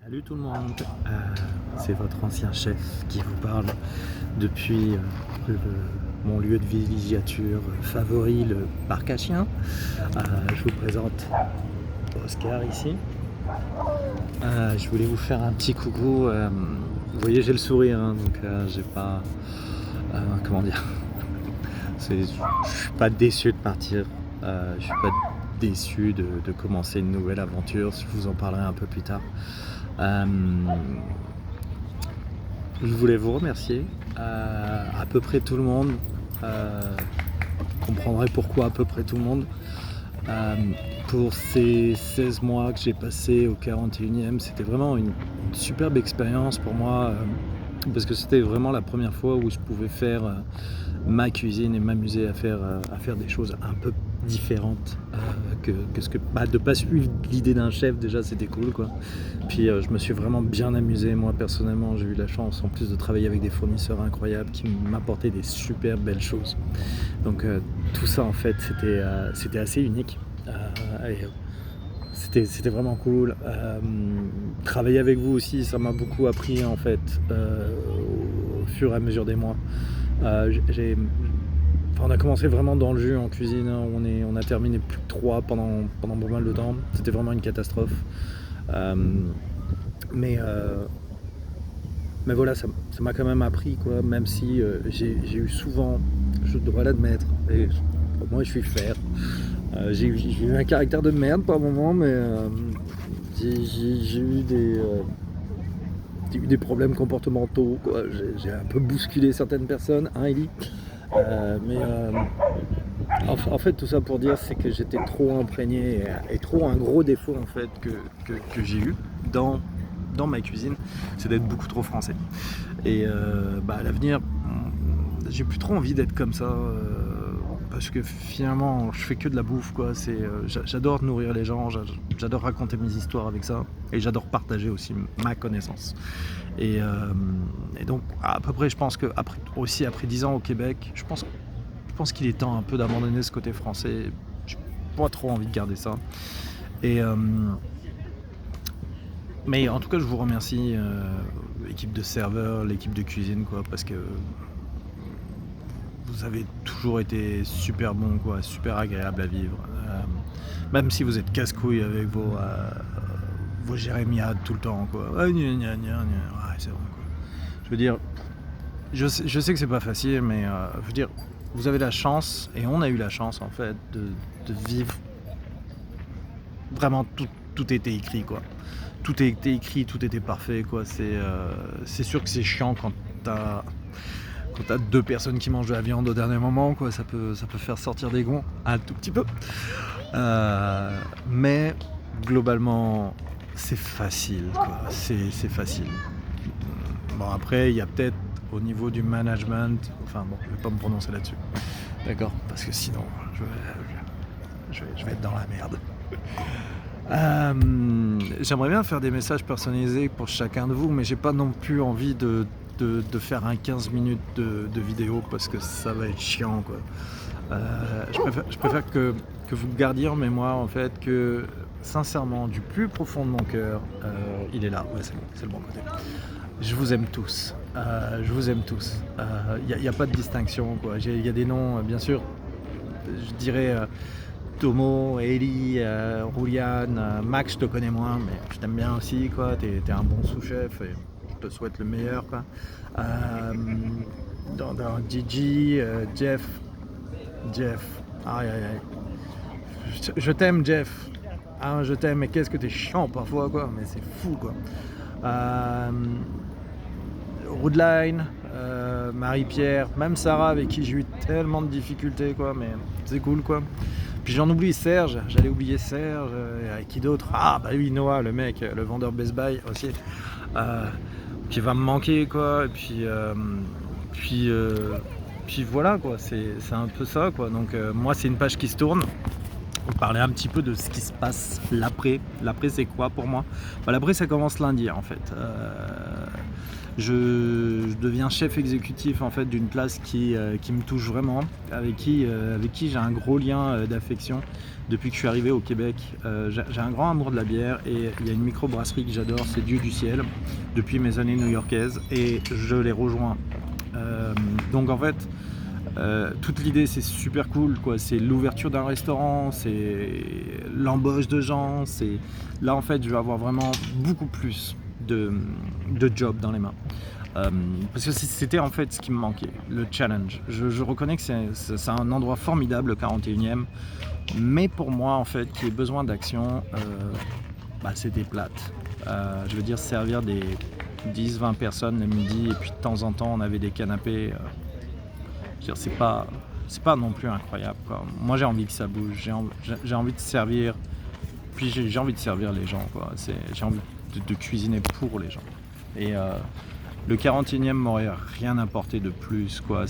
Salut tout le monde, c'est votre ancien chef qui vous parle depuis mon lieu de villégiature favori, le parc à chiens. Je vous présente Oscar ici. Je voulais vous faire un petit coucou. Vous voyez, j'ai le sourire, hein, donc j'ai pas. Comment dire je suis pas déçu de partir. Je suis pas déçu de commencer une nouvelle aventure. Je vous en parlerai un peu plus tard. Je voulais vous remercier. À peu près tout le monde. Vous comprendrez pourquoi à peu près tout le monde. Pour ces 16 mois que j'ai passé au 41e, c'était vraiment une superbe expérience pour moi, parce que c'était vraiment la première fois où je pouvais faire ma cuisine et m'amuser à faire des choses un peu différentes que ce que de pas suivre l'idée d'un chef. Déjà c'était cool quoi. Puis je me suis vraiment bien amusé. Moi personnellement, j'ai eu la chance en plus de travailler avec des fournisseurs incroyables qui m'apportaient des super belles choses. Donc tout ça en fait c'était assez unique. C'était vraiment cool. Travailler avec vous aussi, ça m'a beaucoup appris en fait au fur et à mesure des mois. On a commencé vraiment dans le jus en cuisine, hein. On a terminé plus que 3 pendant pas mal de temps. C'était vraiment une catastrophe. Mais voilà, ça m'a quand même appris quoi, même si j'ai eu souvent, je dois l'admettre, et moi je suis fier. J'ai eu un caractère de merde par moment, mais j'ai eu des problèmes comportementaux, quoi. J'ai un peu bousculé certaines personnes, hein, Ellie. En fait, tout ça pour dire, c'est que j'étais trop imprégné et trop un gros défaut en fait que j'ai eu dans ma cuisine, c'est d'être beaucoup trop français. Et à l'avenir, j'ai plus trop envie d'être comme ça. Parce que finalement je fais que de la bouffe quoi. J'adore nourrir les gens, j'adore raconter mes histoires avec ça, et j'adore partager aussi ma connaissance. Et donc à peu près je pense que après 10 ans au Québec, je pense qu'il est temps un peu d'abandonner ce côté français. J'ai pas trop envie de garder ça. Mais en tout cas je vous remercie, l'équipe de serveurs, l'équipe de cuisine quoi, parce que vous avez toujours été super bon quoi, super agréable à vivre. Même si vous êtes casse-couille avec vos jérémiades tout le temps quoi. Ouais, c'est bon quoi. Je veux dire, je sais que c'est pas facile, mais je veux dire, vous avez la chance, et on a eu la chance en fait de vivre vraiment tout était écrit quoi. Tout était écrit, tout était parfait quoi. C'est sûr que c'est chiant quand t'as 2 personnes qui mangent de la viande au dernier moment quoi, ça peut faire sortir des gonds un tout petit peu. Mais globalement c'est facile quoi, c'est facile. Bon après il y a peut-être au niveau du management, enfin bon, je vais pas me prononcer là-dessus, d'accord, parce que sinon je vais être dans la merde. J'aimerais bien faire des messages personnalisés pour chacun de vous, mais j'ai pas non plus envie de faire un 15 minutes de vidéo parce que ça va être chiant quoi. Je préfère que vous gardiez en mémoire en fait que sincèrement du plus profond de mon cœur, il est là, ouais c'est bon, c'est le bon côté. Je vous aime tous, je vous aime tous. Il n'y a pas de distinction quoi. Il y a des noms, bien sûr, je dirais Tomo, Ellie, Rouliane, Max je te connais moins, mais je t'aime bien aussi quoi. T'es un bon sous-chef et je te souhaite le meilleur quoi. Dans Gigi, Jeff, aïe aïe aïe. Je t'aime Jeff, hein, je t'aime, mais qu'est-ce que t'es chiant parfois quoi, mais c'est fou quoi. Woodline, Marie-Pierre, même Sarah avec qui j'ai eu tellement de difficultés quoi, mais c'est cool quoi. Puis j'en oublie Serge, j'allais oublier Serge, avec qui d'autre? Ah bah oui, Noah, le mec, le vendeur Best Buy aussi, qui va me manquer quoi. Et puis voilà quoi, c'est un peu ça quoi. Donc moi c'est une page qui se tourne. On parlait un petit peu de ce qui se passe l'après. L'après c'est quoi pour moi? L'après ça commence lundi en fait. Je deviens chef exécutif en fait d'une place qui me touche vraiment, avec qui j'ai un gros lien d'affection depuis que je suis arrivé au Québec. J'ai un grand amour de la bière et il y a une microbrasserie que j'adore, c'est Dieu du ciel, depuis mes années new-yorkaises, et je les rejoins. Donc en fait, toute l'idée c'est super cool quoi, c'est l'ouverture d'un restaurant, c'est l'embauche de gens, c'est là en fait je vais avoir vraiment beaucoup plus de job dans les mains. Parce que c'était en fait ce qui me manquait, le challenge. Je reconnais que c'est un endroit formidable, le 41e, mais pour moi en fait qui ait besoin d'action, c'était plate. Je veux dire, servir des 10-20 personnes le midi et puis de temps en temps on avait des canapés. C'est pas non plus incroyable quoi. Moi j'ai envie que ça bouge, j'ai envie de servir, puis j'ai envie de servir les gens quoi. J'ai envie de cuisiner pour les gens. Et le 41e m'aurait rien apporté de plus quoi.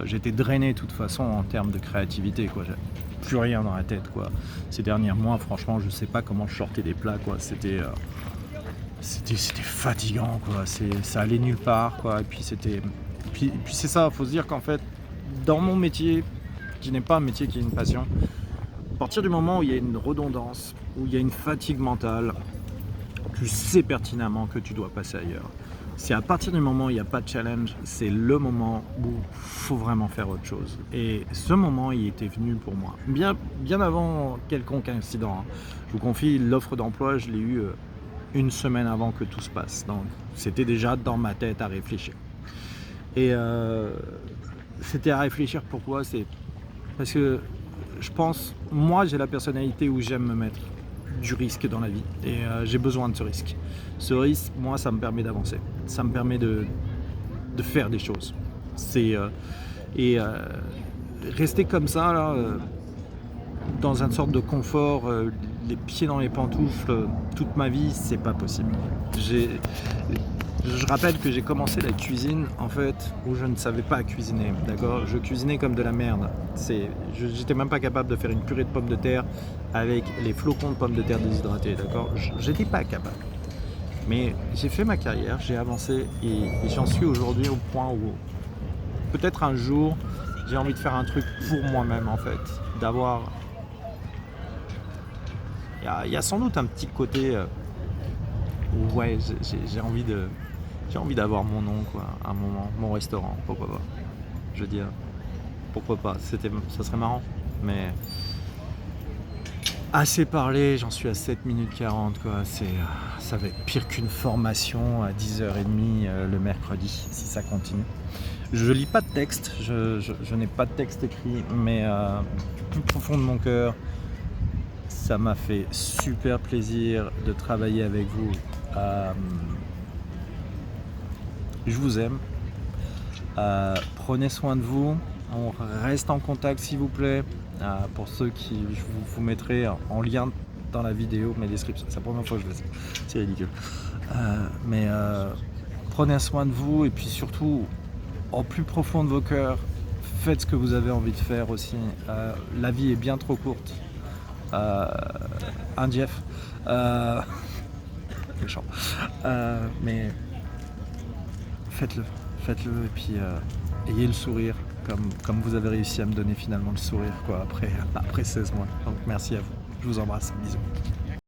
J'étais drainé de toute façon en termes de créativité quoi. J'avais plus rien dans la tête quoi. Ces derniers mois franchement je sais pas comment je sortais des plats quoi. C'était fatigant quoi. Ça allait nulle part quoi. Et puis puis c'est ça, faut se dire qu'en fait dans mon métier, qui n'est pas un métier qui est une passion, à partir du moment où il y a une redondance, où il y a une fatigue mentale, tu sais pertinemment que tu dois passer ailleurs. C'est à partir du moment où il n'y a pas de challenge, c'est le moment où il faut vraiment faire autre chose. Et ce moment, il était venu pour moi, bien avant quelconque incident. Je vous confie, l'offre d'emploi, je l'ai eue une semaine avant que tout se passe. Donc c'était déjà dans ma tête à réfléchir. Et c'était à réfléchir pourquoi, c'est parce que je pense, moi j'ai la personnalité où j'aime me mettre du risque dans la vie et j'ai besoin de ce risque. Ce risque, moi ça me permet d'avancer, ça me permet de faire des choses. Rester comme ça là, dans une sorte de confort, les pieds dans les pantoufles toute ma vie, c'est pas possible. Je rappelle que j'ai commencé la cuisine en fait où je ne savais pas cuisiner, d'accord. Je cuisinais comme de la merde. J'étais même pas capable de faire une purée de pommes de terre avec les flocons de pommes de terre déshydratés, d'accord. J'étais pas capable. Mais j'ai fait ma carrière, j'ai avancé et j'en suis aujourd'hui au point où peut-être un jour j'ai envie de faire un truc pour moi-même en fait, d'avoir. Il y a sans doute un petit côté où ouais j'ai envie d'avoir mon nom quoi, à un moment, mon restaurant, pourquoi pas. Je veux dire, pourquoi pas, ça serait marrant, mais assez parlé, j'en suis à 7 minutes 40 quoi, ça va être pire qu'une formation à 10h30 le mercredi si ça continue. Je lis pas de texte, je n'ai pas de texte écrit, mais du plus profond de mon cœur, ça m'a fait super plaisir de travailler avec vous. Je vous aime. Prenez soin de vous. On reste en contact s'il vous plaît. Pour ceux qui, je vous mettrai en lien dans la vidéo, mes descriptions. C'est la première fois que je fais ça. C'est ridicule. Prenez soin de vous et puis surtout, au plus profond de vos cœurs, faites ce que vous avez envie de faire aussi. La vie est bien trop courte. Un Jeff. Méchant. Mais faites-le et puis ayez le sourire comme vous avez réussi à me donner finalement le sourire quoi, après 16 mois. Donc merci à vous, je vous embrasse, bisous.